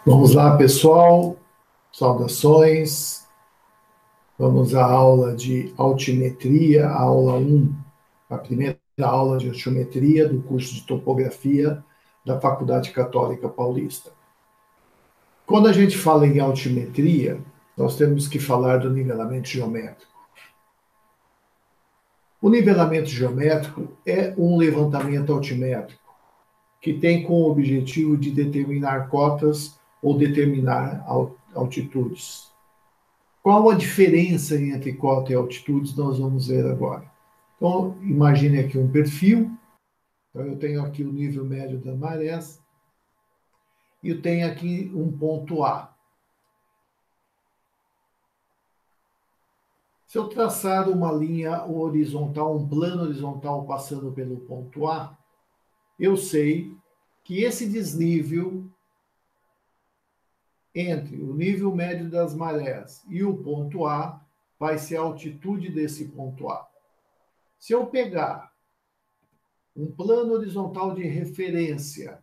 Vamos lá, pessoal. Saudações. Vamos à aula de altimetria, aula 1, a primeira aula de altiometria do curso de topografia da Faculdade Católica Paulista. Quando a gente fala em altimetria, nós temos que falar do nivelamento geométrico. O nivelamento geométrico é um levantamento altimétrico que tem como objetivo de determinar cotas ou determinar altitudes. Qual a diferença entre cota e altitudes nós vamos ver agora. Então, imagine aqui um perfil. Então, eu tenho aqui o nível médio das marés e eu tenho aqui um ponto A. Se eu traçar uma linha horizontal, um plano horizontal passando pelo ponto A, eu sei que esse desnível entre o nível médio das marés e o ponto A vai ser a altitude desse ponto A. Se eu pegar um plano horizontal de referência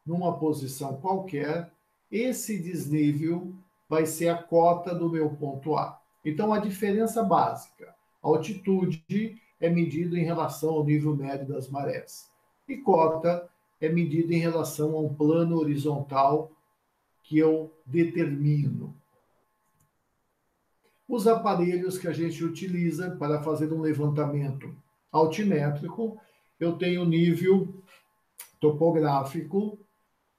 numa posição qualquer, esse desnível vai ser a cota do meu ponto A. Então, a diferença básica, a altitude é medida em relação ao nível médio das marés. E cota é medida em relação a um plano horizontal que eu determino. Os aparelhos que a gente utiliza para fazer um levantamento altimétrico, eu tenho nível topográfico,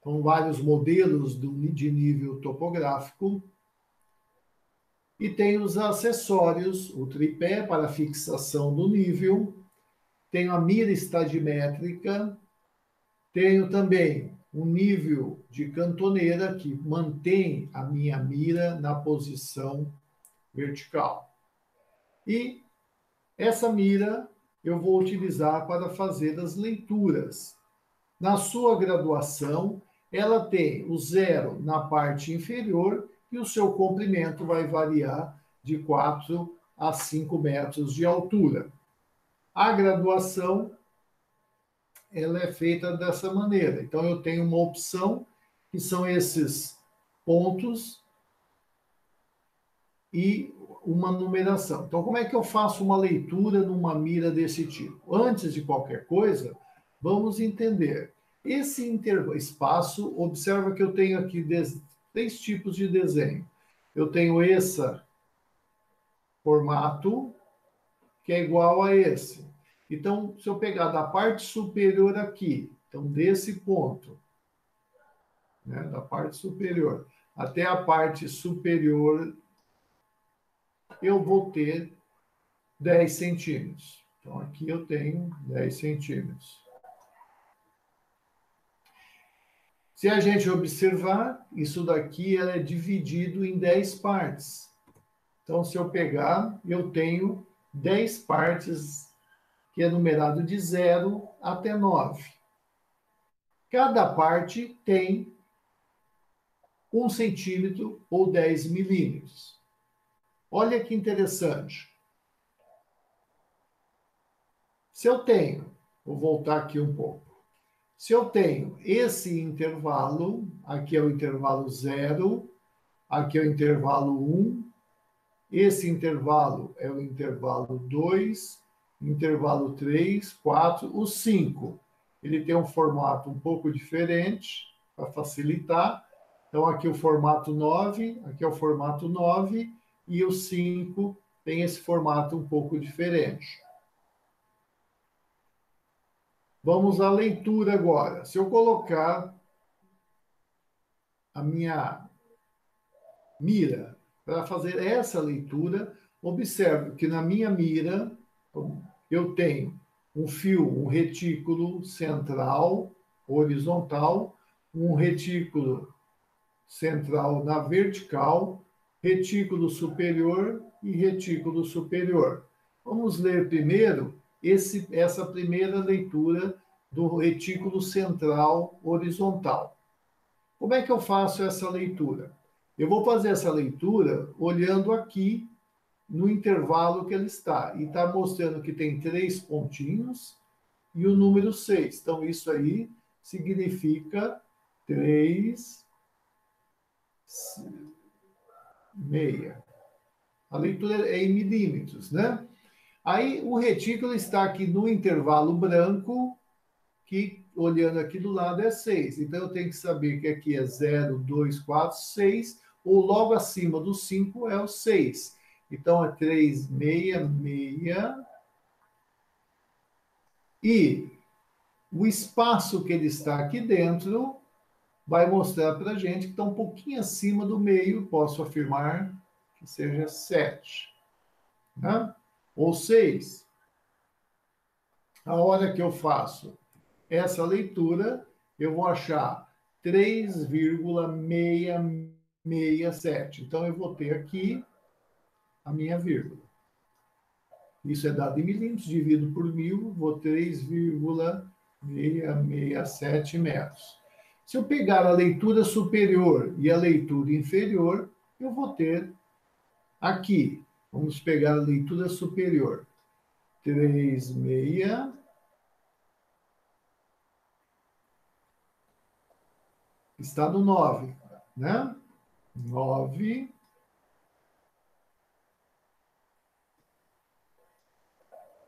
com vários modelos de nível topográfico, e tem os acessórios, o tripé para fixação do nível, tenho a mira estadimétrica, tenho também um nível de cantoneira que mantém a minha mira na posição vertical. E essa mira eu vou utilizar para fazer as leituras. Na sua graduação, ela tem o zero na parte inferior e o seu comprimento vai variar de 4 a 5 metros de altura. A graduação ela é feita dessa maneira. Então, eu tenho uma opção, que são esses pontos e uma numeração. Então, como é que eu faço uma leitura numa mira desse tipo? Antes de qualquer coisa, vamos entender. Esse espaço, observa que eu tenho aqui três tipos de desenho. Eu tenho esse formato, que é igual a esse. Então, se eu pegar da parte superior aqui, então desse ponto, né, da parte superior, até a parte superior, eu vou ter 10 centímetros. Então, aqui eu tenho 10 centímetros. Se a gente observar, isso daqui é dividido em 10 partes. Então, se eu pegar, eu tenho 10 partes, que é numerado de 0 até 9. Cada parte tem 1 centímetro ou 10 milímetros. Olha que interessante. Se eu tenho, vou voltar aqui um pouco. Se eu tenho esse intervalo, aqui é o intervalo 0, aqui é o intervalo 1, esse intervalo é o intervalo 2, intervalo 3, 4, o 5. Ele tem um formato um pouco diferente, para facilitar. Então, aqui o formato 9, aqui é o formato 9, e o 5 tem esse formato um pouco diferente. Vamos à leitura agora. Se eu colocar a minha mira para fazer essa leitura, observo que na minha mira eu tenho um fio, um retículo central horizontal, um retículo central na vertical, retículo superior e retículo superior. Vamos ler primeiro essa primeira leitura do retículo central horizontal. Como é que eu faço essa leitura? Eu vou fazer essa leitura olhando aqui no intervalo que ele está. E está mostrando que tem 3 pontinhos e o número 6. Então, isso aí significa 3 meia. A leitura é em milímetros, né? Aí o retículo está aqui no intervalo branco, que olhando aqui do lado é 6. Então eu tenho que saber que aqui é 0, 2, 4, 6, ou logo acima do 5 é o 6. Então é 3, 6, 6. E o espaço que ele está aqui dentro vai mostrar para a gente que está um pouquinho acima do meio, posso afirmar que seja 7. Né? Ou 6. A hora que eu faço essa leitura, eu vou achar 3,667. Então, eu vou ter aqui a minha vírgula. Isso é dado em milímetros, divido por 1.000, vou 3,667 metros. Se eu pegar a leitura superior e a leitura inferior, eu vou ter aqui. Vamos pegar a leitura superior. 3,6. Está no 9, né? 9.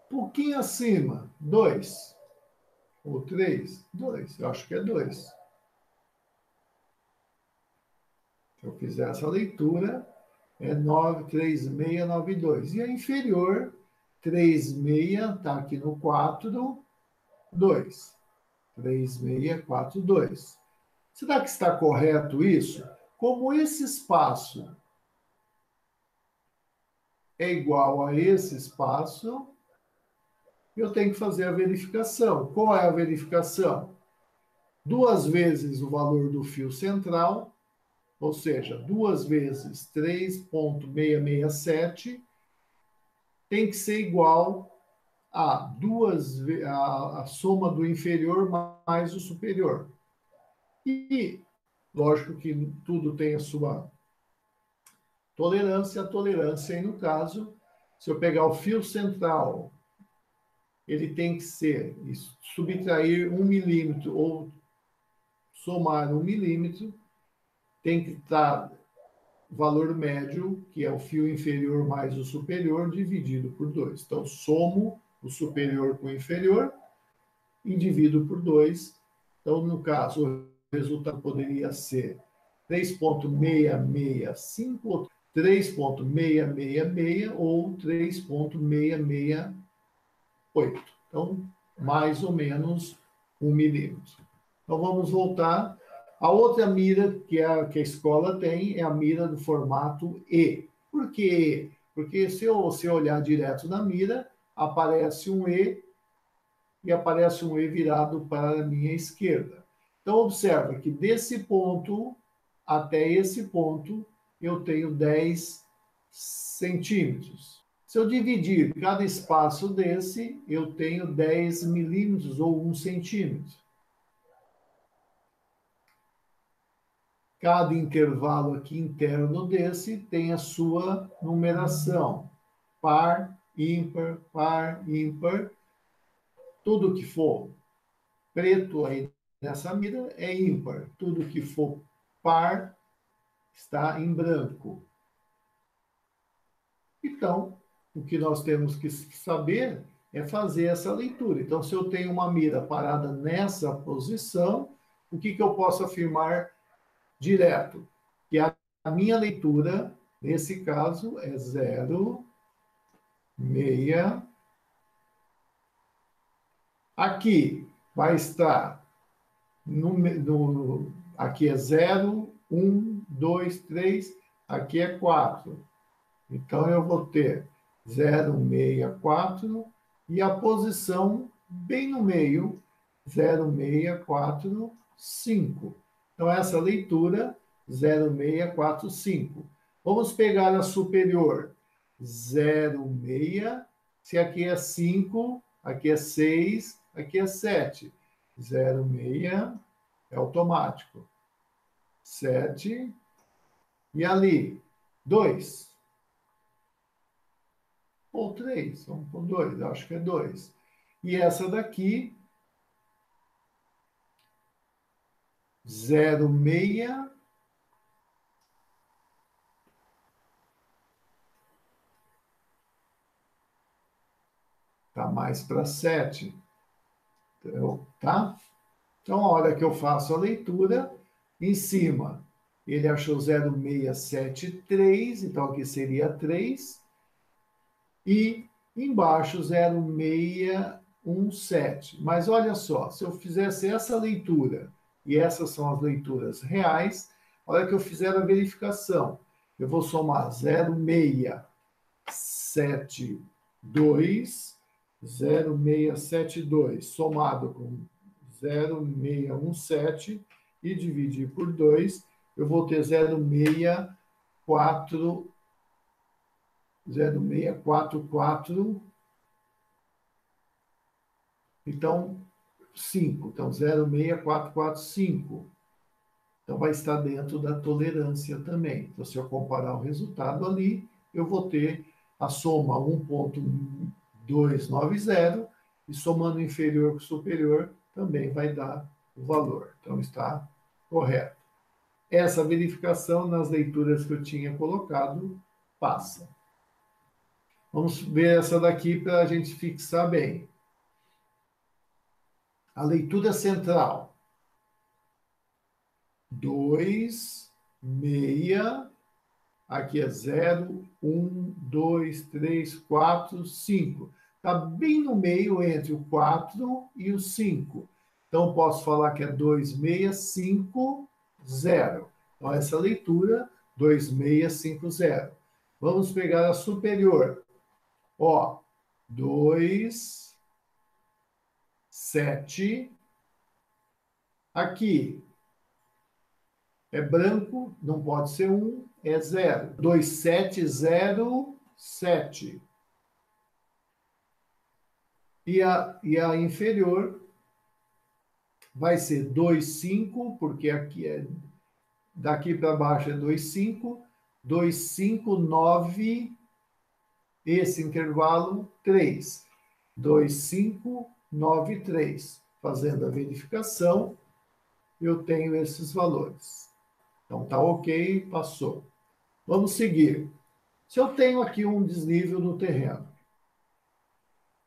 Pouquinho acima, 2. Ou 3, 2. Eu acho que é 2. Se eu fizer essa leitura, é 93692. E a inferior, 36, está aqui no 4, 2. 3642. Será que está correto isso? Como esse espaço é igual a esse espaço, eu tenho que fazer a verificação. Qual é a verificação? 2 vezes o valor do fio central, ou seja, 2 vezes 3,667, tem que ser igual a a soma do inferior mais o superior. E, lógico que tudo tem a sua tolerância. A tolerância aí, no caso, se eu pegar o fio central, ele tem que ser, subtrair 1 milímetro ou somar 1 milímetro, tem que estar valor médio, que é o fio inferior mais o superior, dividido por 2. Então, somo o superior com o inferior e divido por 2. Então, no caso, o resultado poderia ser 3,665, 3,666 ou 3,668. Então, mais ou menos 1 milímetro. Então, vamos voltar. A outra mira que a escola tem é a mira do formato E. Por que E? Porque se eu olhar direto na mira, aparece um E e aparece um E virado para a minha esquerda. Então, observa que desse ponto até esse ponto, eu tenho 10 centímetros. Se eu dividir cada espaço desse, eu tenho 10 milímetros ou 1 centímetro. Cada intervalo aqui interno desse tem a sua numeração. Par, ímpar. Tudo que for preto aí nessa mira é ímpar. Tudo que for par está em branco. Então, o que nós temos que saber é fazer essa leitura. Então, se eu tenho uma mira parada nessa posição, o que eu posso afirmar direto? Que a minha leitura, nesse caso, é 0, 6. Aqui vai estar, aqui é 0, 1, 2, 3, aqui é 4. Então, eu vou ter 0,64 e a posição bem no meio, 0,645. Então, essa leitura, 0,645. Vamos pegar a superior, 0,6. Se aqui é 5, aqui é 6, aqui é 7. 0,6 é automático. 7. E ali, 2. Ou 3, vamos por 2, acho que é 2. E essa daqui, 0,6 Está mais para 7. Tá? Então, a hora que eu faço a leitura, em cima, ele achou 0,673, então aqui seria 3. E embaixo 0,617. Mas olha só, se eu fizesse essa leitura, e essas são as leituras reais, a hora que eu fizer a verificação, eu vou somar 0,672 somado com 0,617 e dividir por 2, eu vou ter 0,644, então 5. Então, 0,6445. Então, vai estar dentro da tolerância também. Então, se eu comparar o resultado ali, eu vou ter a soma 1,290 e somando inferior com superior também vai dar o valor. Então, está correto. Essa verificação nas leituras que eu tinha colocado passa. Vamos ver essa daqui para a gente fixar bem. A leitura central. 2, 6, aqui é 0, 1, 2, 3, 4, 5. Está bem no meio entre o 4 e o 5. Então, posso falar que é 2650. Então, essa leitura, 2650. Vamos pegar a superior. Ó, 2, 7. Aqui, é branco, não pode ser 1, é 0. 2707. E a inferior vai ser 25, porque aqui daqui para baixo é 25, 259, esse intervalo 3. 2593. Fazendo a verificação, eu tenho esses valores. Então, tá ok, passou. Vamos seguir. Se eu tenho aqui um desnível no terreno,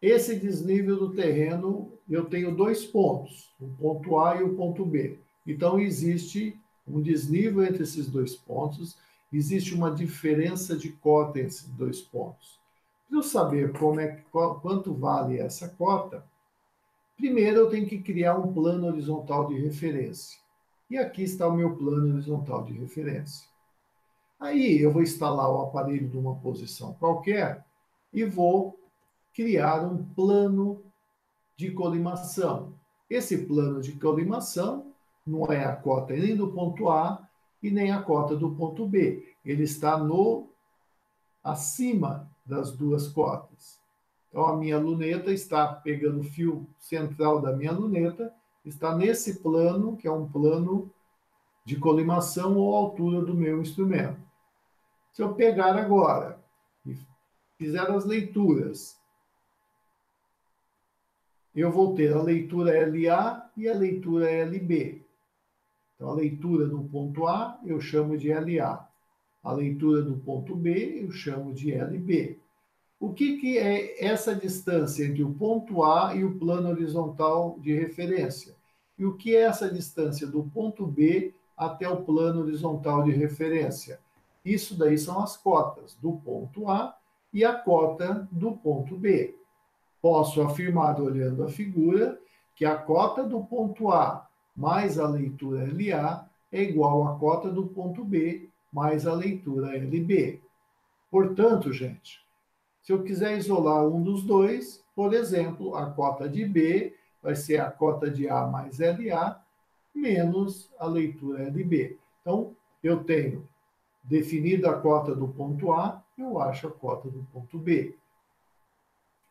esse desnível do terreno, eu tenho 2 pontos, o ponto A e o ponto B. Então, existe um desnível entre esses 2 pontos, existe uma diferença de cota entre esses 2 pontos. Para eu saber quanto vale essa cota, primeiro eu tenho que criar um plano horizontal de referência. E aqui está o meu plano horizontal de referência. Aí eu vou instalar o aparelho numa posição qualquer e vou criar um plano de colimação. Esse plano de colimação não é a cota nem do ponto A e nem a cota do ponto B. Ele está acima das duas cotas. Então, a minha luneta está pegando o fio central da minha luneta, está nesse plano, que é um plano de colimação ou altura do meu instrumento. Se eu pegar agora e fizer as leituras, eu vou ter a leitura LA e a leitura LB. Então, a leitura do ponto A eu chamo de LA. A leitura do ponto B eu chamo de LB. O que é essa distância entre o ponto A e o plano horizontal de referência? E o que é essa distância do ponto B até o plano horizontal de referência? Isso daí são as cotas do ponto A e a cota do ponto B. Posso afirmar, olhando a figura, que a cota do ponto A mais a leitura LA é igual à cota do ponto B mais a leitura LB. Portanto, gente, se eu quiser isolar um dos dois, por exemplo, a cota de B vai ser a cota de A mais LA menos a leitura LB. Então, eu tenho definida a cota do ponto A, eu acho a cota do ponto B.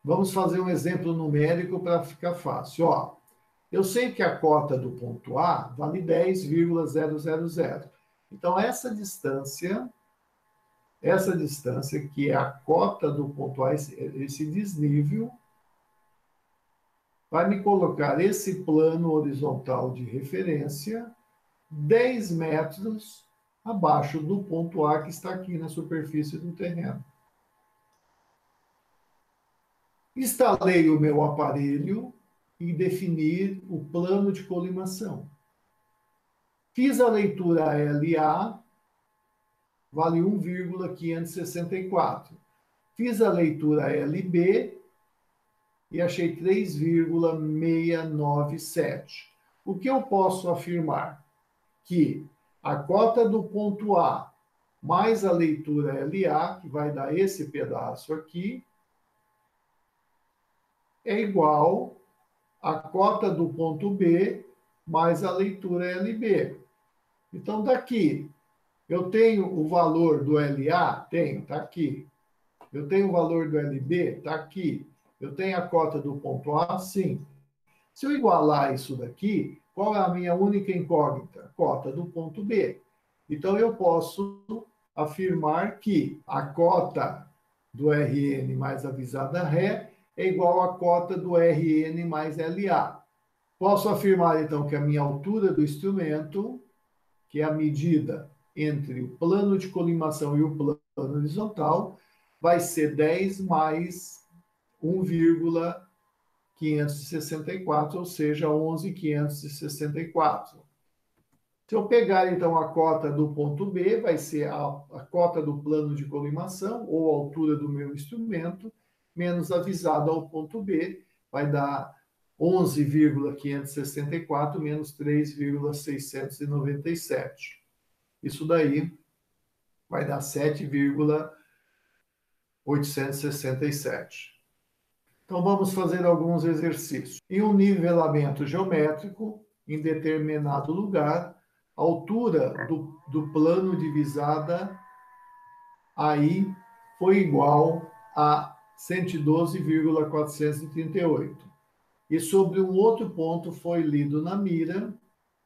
Vamos fazer um exemplo numérico para ficar fácil. Ó, eu sei que a cota do ponto A vale 10,000. Então, essa distância, que é a cota do ponto A, esse desnível, vai me colocar esse plano horizontal de referência 10 metros abaixo do ponto A que está aqui na superfície do terreno. Instalei o meu aparelho e definir o plano de colimação. Fiz a leitura LA, vale 1,564. Fiz a leitura LB e achei 3,697. O que eu posso afirmar? Que a cota do ponto A mais a leitura LA, que vai dar esse pedaço aqui, é igual à cota do ponto B mais a leitura LB. Então, daqui, eu tenho o valor do LA? Tenho, está aqui. Eu tenho o valor do LB? Está aqui. Eu tenho a cota do ponto A? Sim. Se eu igualar isso daqui, qual é a minha única incógnita? Cota do ponto B. Então, eu posso afirmar que a cota do Rn mais a visada Ré é igual à cota do Rn mais LA. Posso afirmar, então, que a minha altura do instrumento, que é a medida entre o plano de colimação e o plano horizontal, vai ser 10 mais 1,564, ou seja, 11,564. Se eu pegar, então, a cota do ponto B, vai ser a cota do plano de colimação, ou a altura do meu instrumento, menos a visada ao ponto B, vai dar 11,564 menos 3,697. Isso daí vai dar 7,867. Então, vamos fazer alguns exercícios. Em um nivelamento geométrico, em determinado lugar, a altura do plano de visada aí foi igual a 112,438. E sobre um outro ponto foi lido na mira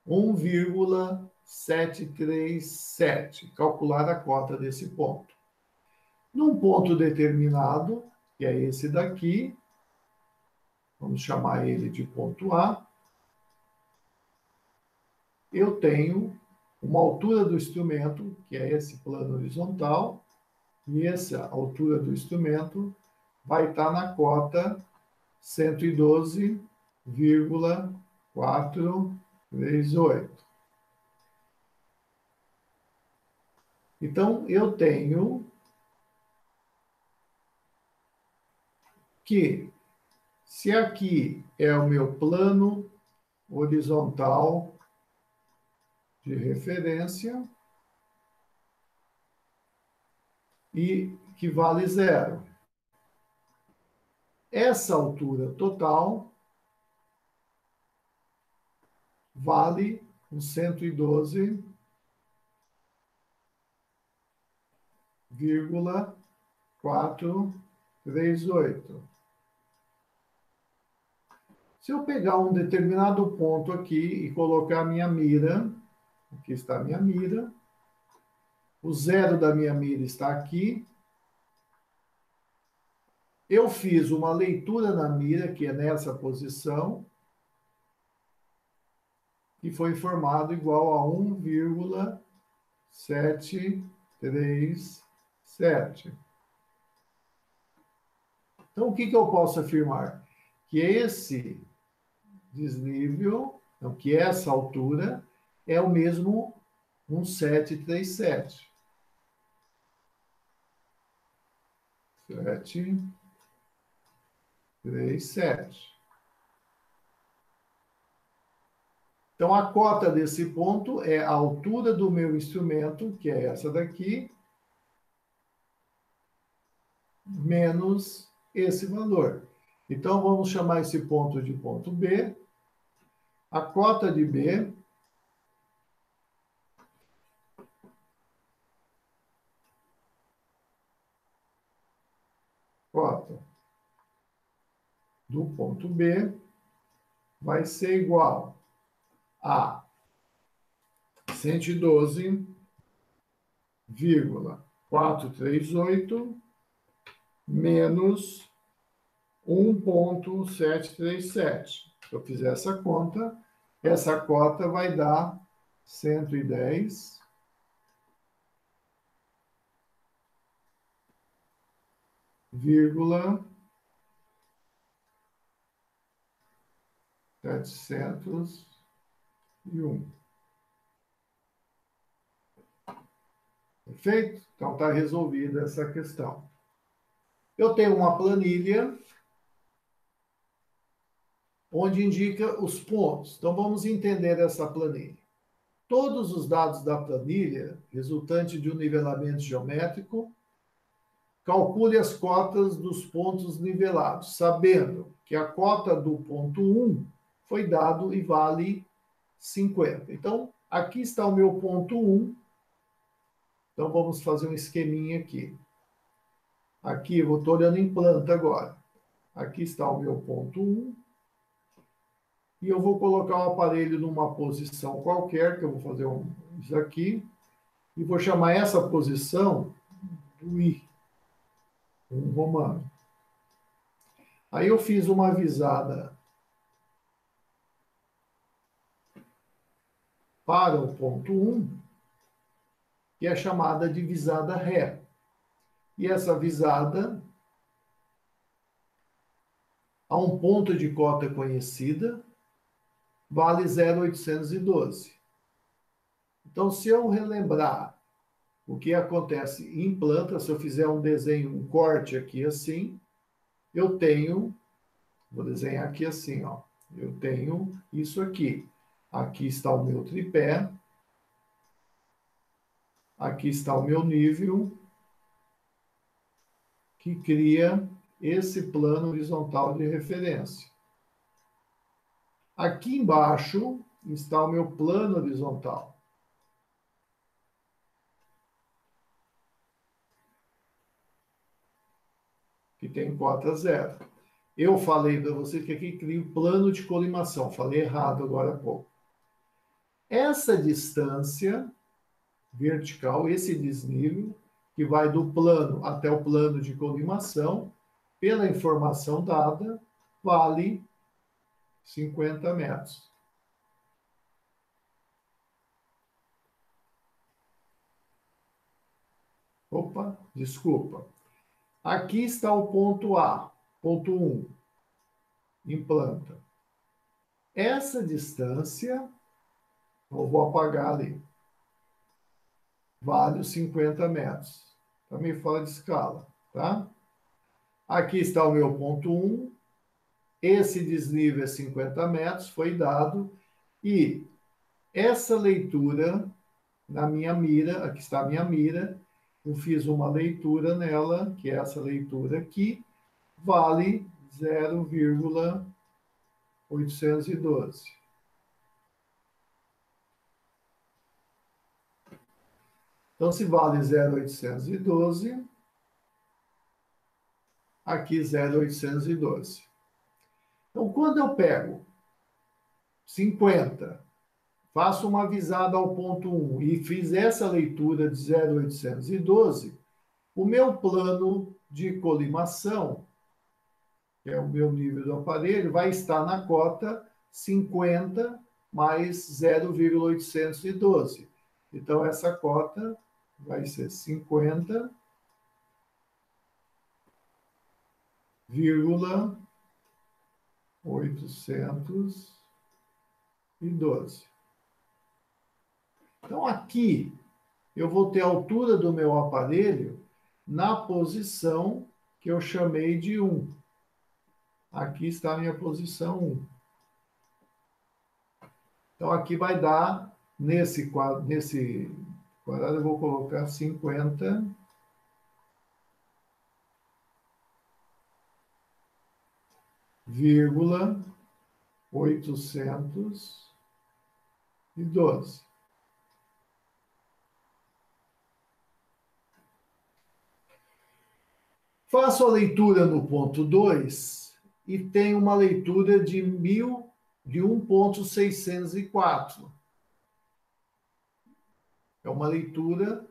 1,737. Calcular a cota desse ponto. Num ponto determinado, que é esse daqui, vamos chamar ele de ponto A, eu tenho uma altura do instrumento, que é esse plano horizontal, e essa altura do instrumento vai estar na cota 112,438. Então, eu tenho que, se aqui é o meu plano horizontal de referência, e que vale zero. Essa altura total vale 112,438. Se eu pegar um determinado ponto aqui e colocar a minha mira, aqui está a minha mira, o zero da minha mira está aqui, eu fiz uma leitura na mira, que é nessa posição, e foi informado igual a 1,737. Então, o que eu posso afirmar? Que esse desnível, então, que essa altura é o mesmo 1,737. 737. Então, a cota desse ponto é a altura do meu instrumento, que é essa daqui, menos esse valor. Então, vamos chamar esse ponto de ponto B. A cota de B cota do ponto B vai ser igual a 112,438 menos 1,737. Se eu fizer essa cota vai dar 110,438. 701. Perfeito? Então, está resolvida essa questão. Eu tenho uma planilha onde indica os pontos. Então, vamos entender essa planilha. Todos os dados da planilha, resultante de um nivelamento geométrico, calcule as cotas dos pontos nivelados, sabendo que a cota do ponto 1 foi dado e vale 50. Então, aqui está o meu ponto 1. Então, vamos fazer um esqueminha aqui. Aqui, eu estou olhando em planta agora. Aqui está o meu ponto 1. E eu vou colocar o aparelho numa posição qualquer, que eu vou fazer isso aqui, e vou chamar essa posição do I, um romano. Aí eu fiz uma visada para o ponto 1, que é chamada de visada ré. E essa visada, a um ponto de cota conhecida, vale 0,812. Então, se eu relembrar o que acontece em planta, se eu fizer um desenho, um corte aqui assim, eu tenho, vou desenhar aqui assim, ó, eu tenho isso aqui. Aqui está o meu tripé, aqui está o meu nível, que cria esse plano horizontal de referência. Aqui embaixo está o meu plano horizontal. Que tem cota zero. Eu falei para você que aqui cria o plano de colimação. Falei errado agora há pouco. Essa distância vertical, esse desnível, que vai do plano até o plano de colimação, pela informação dada, vale 50 metros. Opa, desculpa. Aqui está o ponto A, ponto 1, em planta. Essa distância, eu vou apagar ali, vale os 50 metros. Também fora de escala, tá? Aqui está o meu ponto 1. Esse desnível é 50 metros, foi dado. E essa leitura, na minha mira, aqui está a minha mira, eu fiz uma leitura nela, que é essa leitura aqui, vale 0,812. Então, se vale 0,812, aqui 0,812. Então, quando eu pego 50, faço uma visada ao ponto 1 e fiz essa leitura de 0,812, o meu plano de colimação, que é o meu nível do aparelho, vai estar na cota 50 mais 0,812. Então, essa cota vai ser 50,812. Então, aqui, eu vou ter a altura do meu aparelho na posição que eu chamei de 1. Aqui está a minha posição 1. Então, aqui vai dar, nesse quadrado eu vou colocar 50,812. Faço a leitura no ponto 2 e tenho uma leitura de 1,604. É uma leitura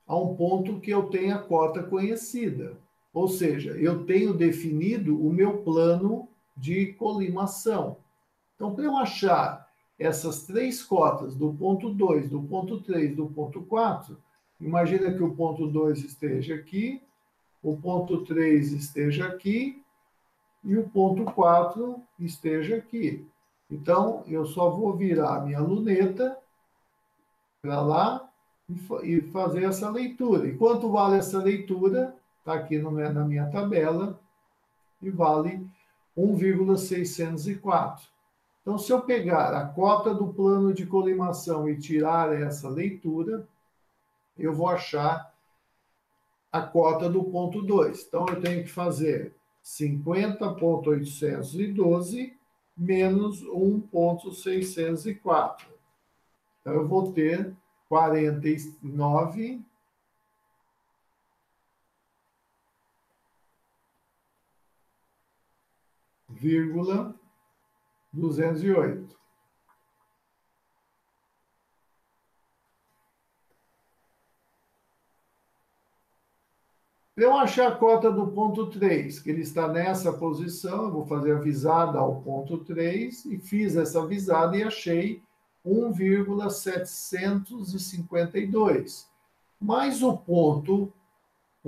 a um ponto que eu tenho a cota conhecida. Ou seja, eu tenho definido o meu plano de colimação. Então, para eu achar essas três cotas do ponto 2, do ponto 3, do ponto 4, imagina que o ponto 2 esteja aqui, o ponto 3 esteja aqui e o ponto 4 esteja aqui. Então, eu só vou virar a minha luneta para lá e fazer essa leitura. E quanto vale essa leitura? Está aqui na minha tabela e vale 1,604. Então, se eu pegar a cota do plano de colimação e tirar essa leitura, eu vou achar a cota do ponto 2. Então, eu tenho que fazer 50,812 menos 1,604. Então, eu vou ter 49,208. Para eu achar a cota do ponto 3, que ele está nessa posição, eu vou fazer a visada ao ponto 3 e fiz essa visada e achei 1,752. Mas o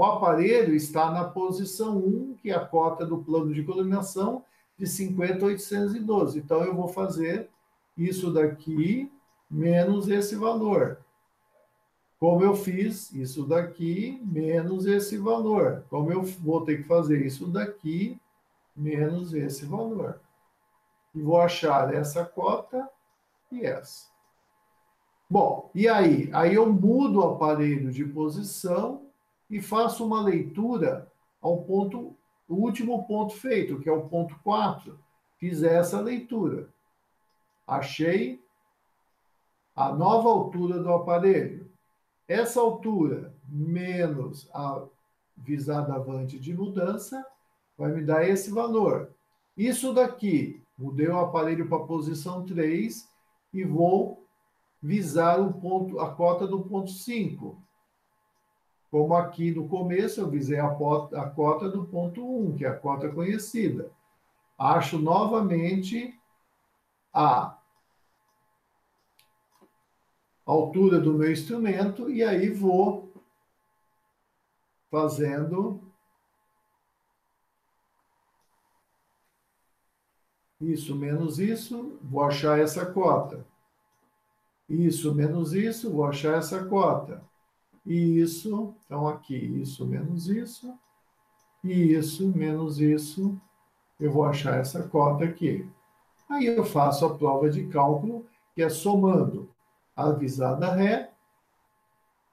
aparelho está na posição 1, que é a cota do plano de colimação, de 50,812. Então, eu vou fazer isso daqui menos esse valor. Como eu fiz isso daqui menos esse valor. Como eu vou ter que fazer isso daqui menos esse valor. E vou achar essa cota e essa. Bom, e aí? Aí eu mudo o aparelho de posição e faço uma leitura ao ponto, o último ponto feito, que é o ponto 4. Fiz essa leitura. Achei a nova altura do aparelho. Essa altura menos a visada avante de mudança vai me dar esse valor. Isso daqui, mudei o aparelho para a posição 3 e vou visar a cota do ponto 5. Como aqui no começo eu visei a cota do ponto 1, que é a cota conhecida. Acho novamente a altura do meu instrumento e aí vou fazendo isso menos isso, vou achar essa cota. Isso menos isso, vou achar essa cota. E isso, então aqui, isso menos isso, e isso menos isso, eu vou achar essa cota aqui. Aí eu faço a prova de cálculo, que é somando a visada ré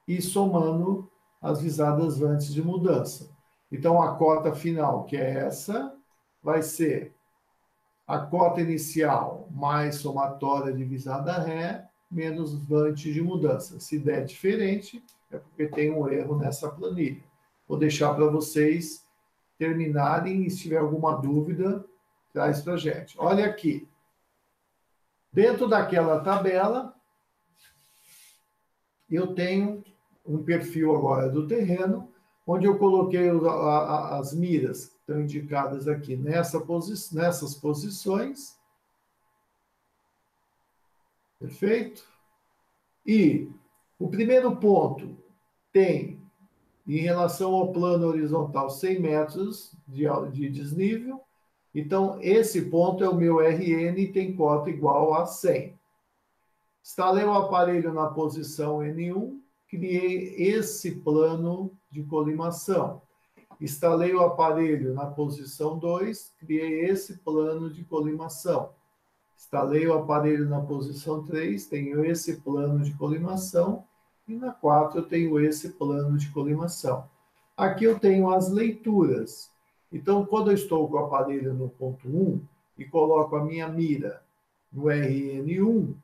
e somando as visadas antes de mudança. Então, a cota final, que é essa, vai ser a cota inicial mais somatória de visada ré menos vante de mudança. Se der diferente, é porque tem um erro nessa planilha. Vou deixar para vocês terminarem e se tiver alguma dúvida, traz para a gente. Olha aqui. Dentro daquela tabela, eu tenho um perfil agora do terreno, onde eu coloquei as miras que estão indicadas aqui nessas posições. Perfeito? E o primeiro ponto tem, em relação ao plano horizontal, 100 metros de desnível. Então, esse ponto é o meu RN e tem cota igual a 100. Instalei o aparelho na posição N1, criei esse plano de colimação. Instalei o aparelho na posição 2, criei esse plano de colimação. Instalei o aparelho na posição 3, tenho esse plano de colimação. E na 4 eu tenho esse plano de colimação. Aqui eu tenho as leituras. Então, quando eu estou com o aparelho no ponto 1 e coloco a minha mira no RN1,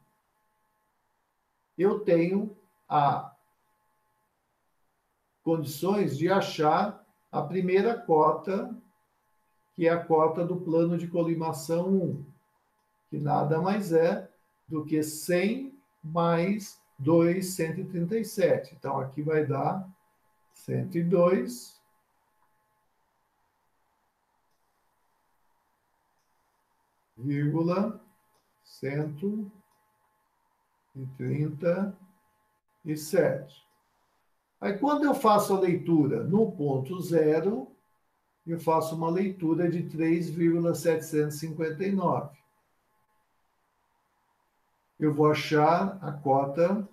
eu tenho a condições de achar a primeira cota, que é a cota do plano de colimação 1, que nada mais é do que 100 mais 2, 137. Então, aqui vai dar 102, vírgula 137. Aí, quando eu faço a leitura no ponto 0, eu faço uma leitura de 3,759. eu vou achar a cota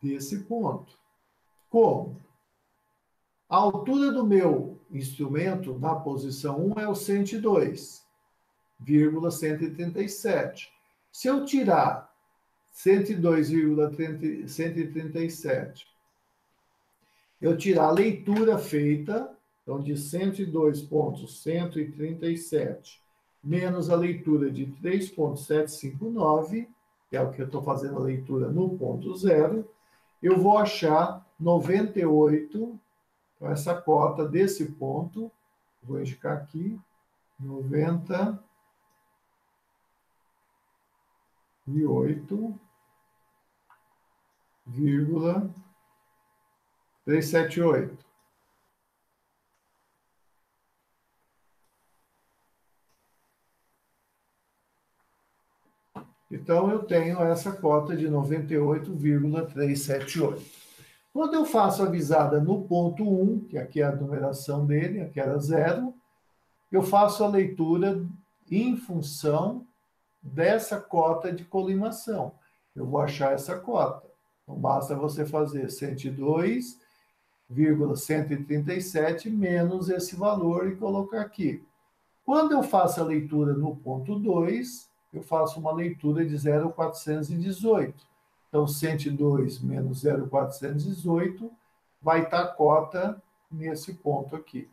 desse ponto. Como? A altura do meu instrumento na posição 1 é o 102,137. Se eu tirar 102,137, eu tirar a leitura feita, então de 102,137, menos a leitura de 3,759, que é o que eu estou fazendo a leitura no ponto zero, eu vou achar 98. Então, essa cota desse ponto, vou indicar aqui, 98,378. Então, eu tenho essa cota de 98,378. Quando eu faço a visada no ponto 1, que aqui é a numeração dele, aqui era 0, eu faço a leitura em função dessa cota de colimação. Eu vou achar essa cota. Então, basta você fazer 102,137 menos esse valor e colocar aqui. Quando eu faço a leitura no ponto 2, eu faço uma leitura de 0,418. Então, 102 menos 0,418 vai estar a cota nesse ponto aqui.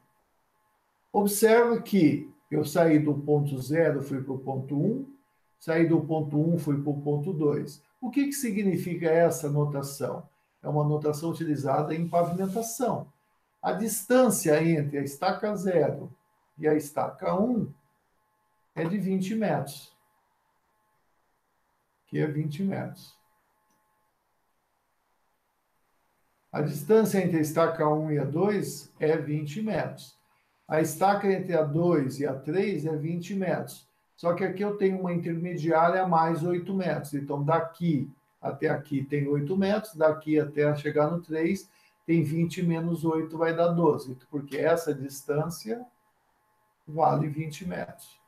Observe que eu saí do ponto 0, fui para o ponto 1, saí do ponto 1, fui para o ponto 2. O que significa essa notação? É uma notação utilizada em pavimentação. A distância entre a estaca 0 e a estaca 1 é de 20 metros. Aqui é 20 metros. A distância entre a estaca 1 e a 2 é 20 metros. A estaca entre a 2 e a 3 é 20 metros. Só que aqui eu tenho uma intermediária a mais 8 metros. Então, daqui até aqui tem 8 metros, daqui até chegar no 3 tem 20 menos 8, vai dar 12. Porque essa distância vale 20 metros.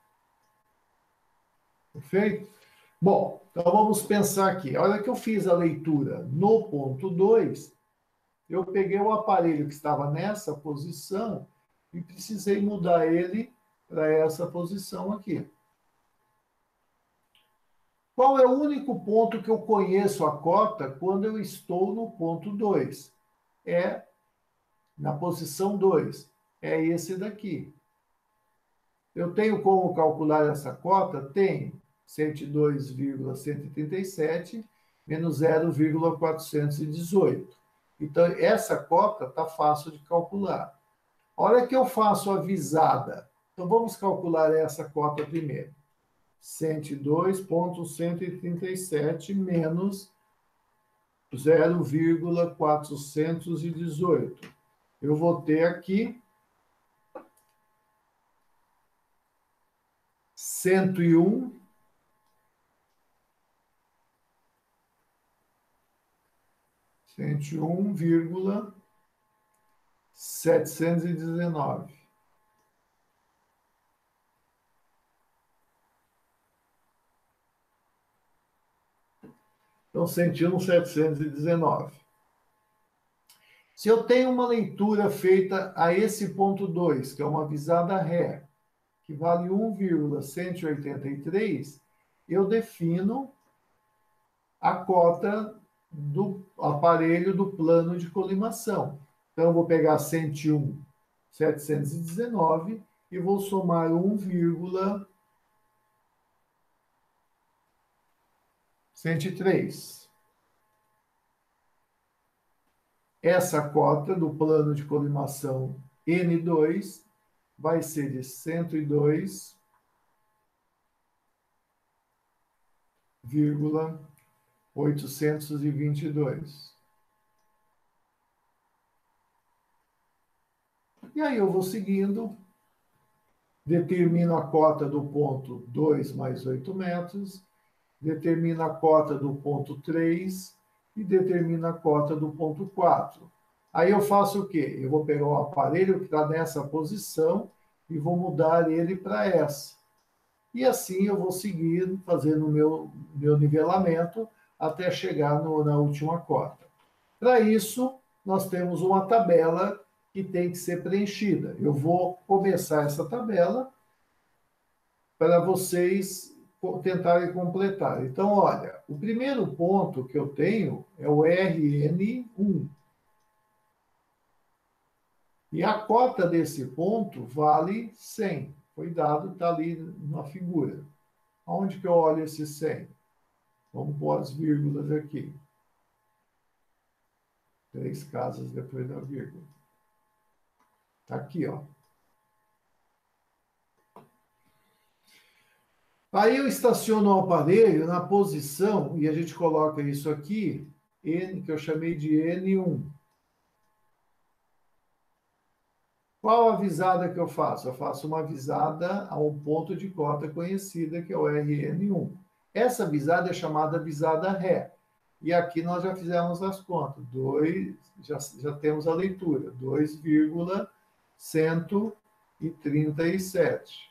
Perfeito? Bom, então vamos pensar aqui. A hora que eu fiz a leitura no ponto 2, eu peguei o aparelho que estava nessa posição e precisei mudar ele para essa posição aqui. Qual é o único ponto que eu conheço a cota quando eu estou no ponto 2? É na posição 2. É esse daqui. Eu tenho como calcular essa cota? Tenho. 102,137 menos 0,418. Então, essa cota está fácil de calcular. A hora que eu faço a visada, então vamos calcular essa cota primeiro. 102,137 menos 0,418. Eu vou ter aqui 101,719. Então, 101,719. Se eu tenho uma leitura feita a esse ponto 2, que é uma visada ré, que vale 1,183, eu defino a cota do aparelho do plano de colimação. Então, eu vou pegar 101,719 e vou somar 1,103. Essa cota do plano de colimação N2 vai ser de 102,822. E aí eu vou seguindo, determino a cota do ponto 2 mais 8 metros, determino a cota do ponto 3 e determino a cota do ponto 4. Aí eu faço o quê? Eu vou pegar o aparelho que está nessa posição e vou mudar ele para essa. E assim eu vou seguir fazendo o meu nivelamento até chegar na última cota. Para isso, nós temos uma tabela que tem que ser preenchida. Eu vou começar essa tabela para vocês tentarem completar. Então, olha, o primeiro ponto que eu tenho é o RN1. E a cota desse ponto vale 100. Foi dado, está ali na figura. Onde que eu olho esse 100? Vamos pôr as vírgulas aqui. 3 casas depois da vírgula. Está aqui, ó. Aí eu estaciono o aparelho na posição, e a gente coloca isso aqui, N, que eu chamei de N1. Qual a visada que eu faço? Eu faço uma visada a um ponto de cota conhecida, que é o RN1. Essa visada é chamada visada ré. E aqui nós já fizemos as contas. Já temos a leitura. 2,137.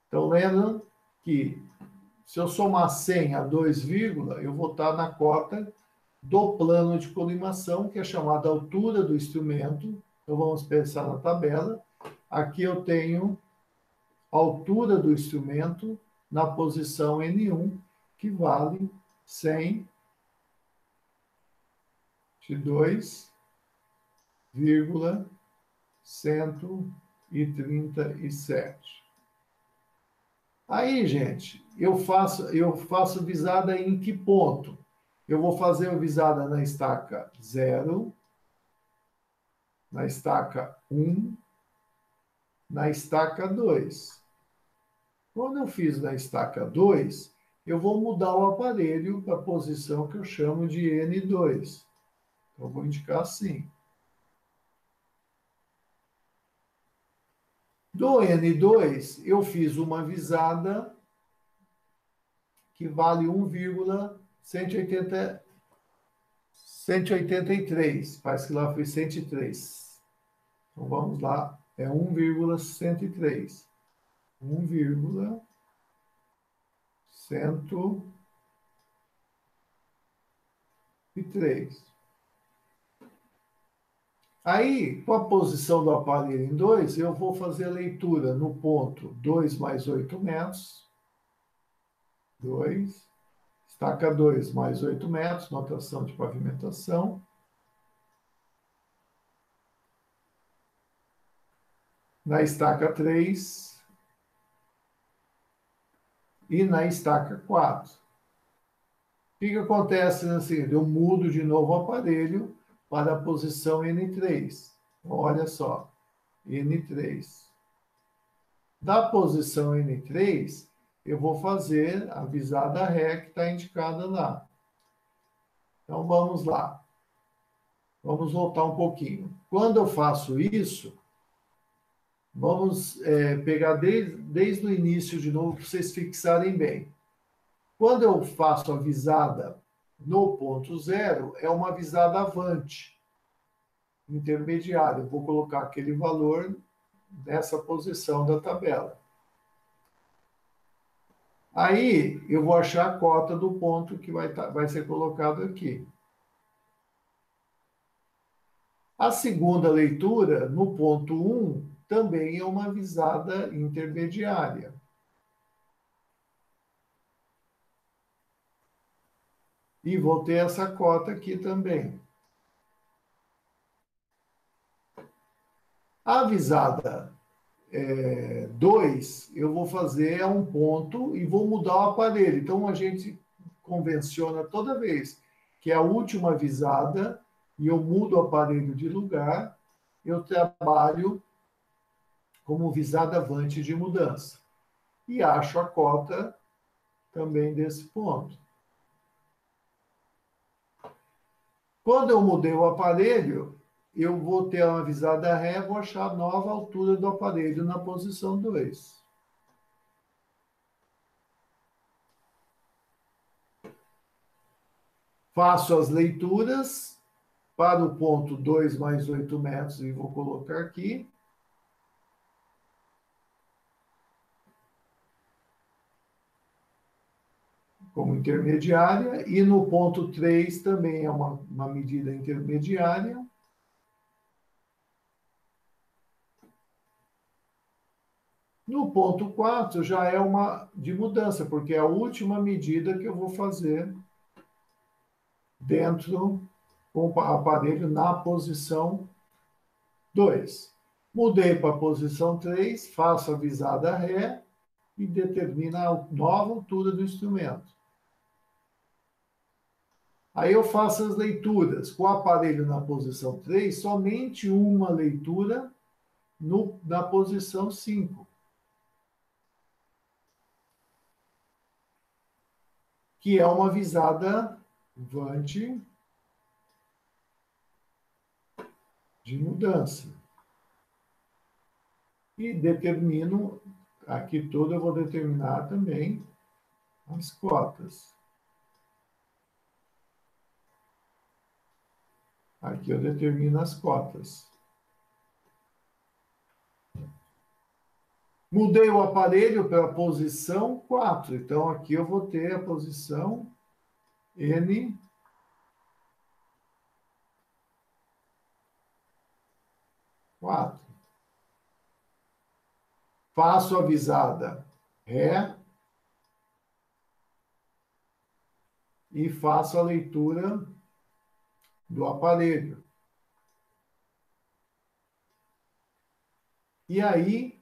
Então, lembram que se eu somar 100 a 2, eu vou estar na cota do plano de colimação, que é chamada altura do instrumento. Então, vamos pensar na tabela. Aqui eu tenho a altura do instrumento na posição N1, que vale 100 de 2,137. Aí, gente, eu faço visada em que ponto? Eu vou fazer a visada na estaca 0, na estaca 1, na estaca 2. Quando eu fiz na estaca 2, eu vou mudar o aparelho para a posição que eu chamo de N2. Então, eu vou indicar assim. Do N2, eu fiz uma visada que vale 1,183. Parece que lá foi 103. Então, vamos lá. É 1,103. 1,103. Aí, com a posição do aparelho em 2, eu vou fazer a leitura no ponto 2 mais 8 metros. 2. Estaca 2 mais 8 metros, notação de pavimentação. Na estaca 3 e na estaca 4. O que acontece assim? Eu mudo de novo o aparelho para a posição N3. Olha só, N3. Da posição N3, eu vou fazer a visada ré que está indicada lá. Então, vamos lá. Vamos voltar um pouquinho. Quando eu faço isso, vamos pegar desde o início de novo, para vocês fixarem bem. Quando eu faço a visada no ponto 0, é uma visada avante, intermediária. Eu vou colocar aquele valor nessa posição da tabela. Aí, eu vou achar a cota do ponto que vai ser colocado aqui. A segunda leitura, no ponto 1, também é uma visada intermediária. E vou ter essa cota aqui também. A visada 2, eu vou fazer a um ponto e vou mudar o aparelho. Então, a gente convenciona toda vez que é a última visada e eu mudo o aparelho de lugar, eu trabalho como visada avante de mudança. E acho a cota também desse ponto. Quando eu mudei o aparelho, eu vou ter uma visada ré, vou achar a nova altura do aparelho na posição 2. Faço as leituras para o ponto 2 mais 8 metros e vou colocar aqui. como intermediária, e no ponto 3 também é uma medida intermediária. No ponto 4 já é uma de mudança, porque é a última medida que eu vou fazer dentro com o aparelho na posição 2. Mudei para a posição 3, faço a visada ré e determina a nova altura do instrumento. Aí eu faço as leituras. Com o aparelho na posição 3, somente uma leitura na posição 5. Que é uma visada vante de mudança. E determino, aqui todo eu vou determinar também as cotas. Aqui eu determino as cotas. Mudei o aparelho para a posição 4. Então, aqui eu vou ter a posição N4. Faço a visada Ré e faço a leitura do aparelho. E aí,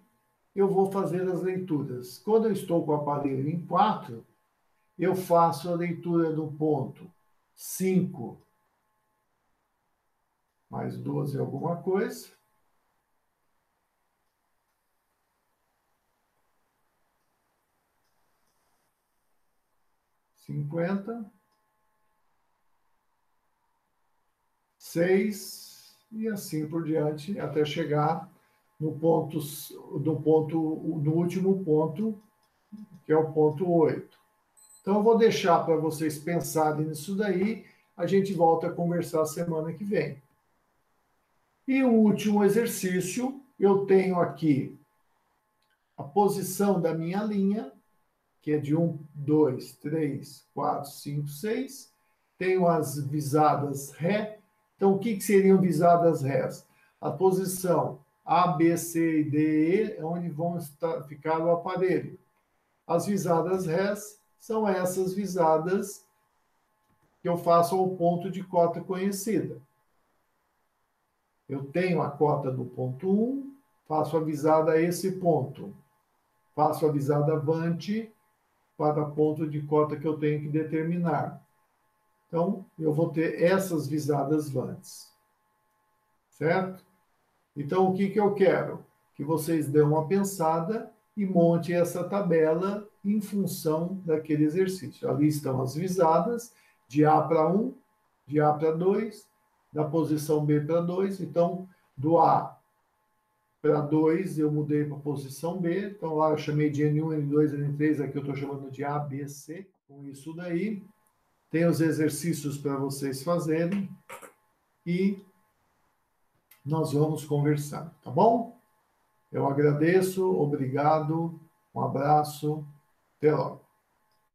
eu vou fazer as leituras. Quando eu estou com o aparelho em 4, eu faço a leitura do ponto 5 mais 12 alguma coisa. Cinquenta, 6 e assim por diante, até chegar no último ponto, que é o ponto 8. Então, eu vou deixar para vocês pensarem nisso daí. A gente volta a conversar semana que vem. E o último exercício, eu tenho aqui a posição da minha linha, que é de 1, 2, 3, 4, 5, 6. Tenho as visadas Ré. Então, o que seriam visadas Rés? A posição A, B, C e D, E é onde vão ficar o aparelho. As visadas Rés são essas visadas que eu faço ao ponto de cota conhecida. Eu tenho a cota do ponto 1, faço a visada a esse ponto. Faço a visada avante para ponto de cota que eu tenho que determinar. Então, eu vou ter essas visadas vantes. Certo? Então, o que eu quero? Que vocês dêem uma pensada e monte essa tabela em função daquele exercício. Ali estão as visadas de A para 1, de A para 2, da posição B para 2. Então, do A para 2, eu mudei para a posição B. Então, lá eu chamei de N1, N2, N3. Aqui eu estou chamando de A, B, C. Com isso daí, tem os exercícios para vocês fazerem e nós vamos conversar, tá bom? Eu agradeço, obrigado, um abraço, até logo.